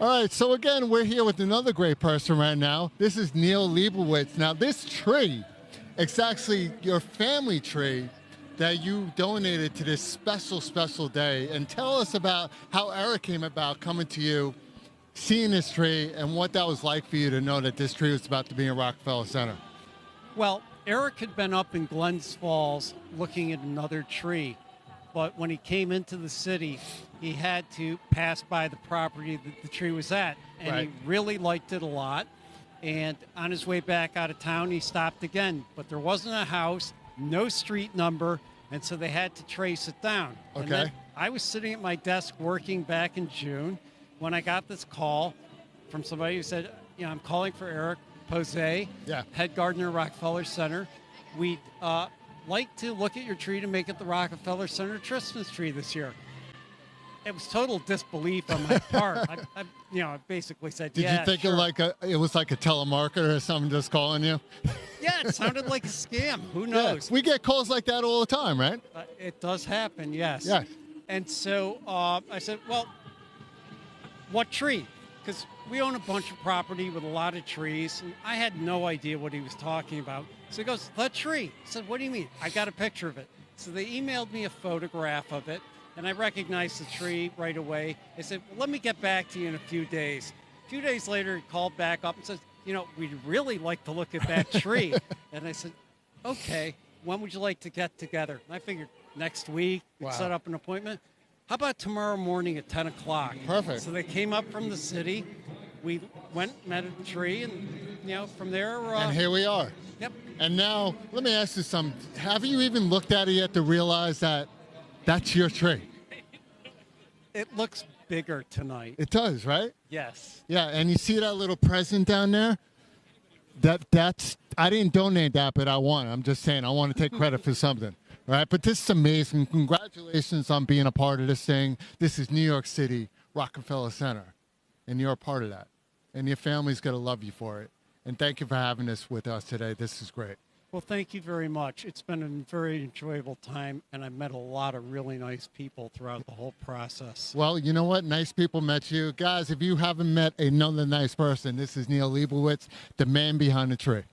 All right, so again, we're here with another great person right now. This is Neil Lebowitz. Now, this tree, it's actually your family tree that you donated to this special, special day. And tell us about how Eric came about coming to you, seeing this tree, and what that was like for you to know that this tree was about to be in Rockefeller Center. Well, Eric had been up in Glens Falls looking at another tree. But when he came into the city, he had to pass by the property that the tree was at. And Right. he really liked it a lot. And on his way back out of town, he stopped again. But there wasn't a house, no street number, and so they had to trace it down. And Okay. then I was sitting at my desk working back in June when I got this call from somebody who said, I'm calling for Eric Posey, head gardener, Rockefeller Center. We'd like to look at your tree to make it the Rockefeller Center Christmas tree this year. It was total disbelief on my part. I basically said, Did you think sure. it was like a telemarketer or something just calling you? Yeah, it sounded like a scam. Who knows? Yeah, we get calls like that all the time, right? It does happen, yes. Yes. And so I said, well, what tree? Because we own a bunch of property with a lot of trees, and I had no idea what he was talking about. So he goes, that tree. I said, what do you mean? I got a picture of it. So they emailed me a photograph of it, and I recognized the tree right away. They said, well, let me get back to you in a few days. A few days later, he called back up and says, we'd really like to look at that tree. And I said, okay, when would you like to get together? And I figured next week, we'd set up an appointment. How about tomorrow morning at 10 o'clock? Perfect. So they came up from the city. We went, met at the tree, and, from there... and here we are. Yep. And now, let me ask you something. Have you even looked at it yet to realize that that's your tree? It looks bigger tonight. It does, right? Yes. Yeah, and you see that little present down there? That's I didn't donate that, but I want it. I'm just saying I want to take credit for something. Right? But this is amazing. Congratulations on being a part of this thing. This is New York City, Rockefeller Center, and you're a part of that. And your family's going to love you for it. And thank you for having this with us today. This is great. Well, thank you very much. It's been a very enjoyable time, and I've met a lot of really nice people throughout the whole process. Well, you know what? Nice people met you. Guys, if you haven't met another nice person, this is Neil Lebowitz, the man behind the tree.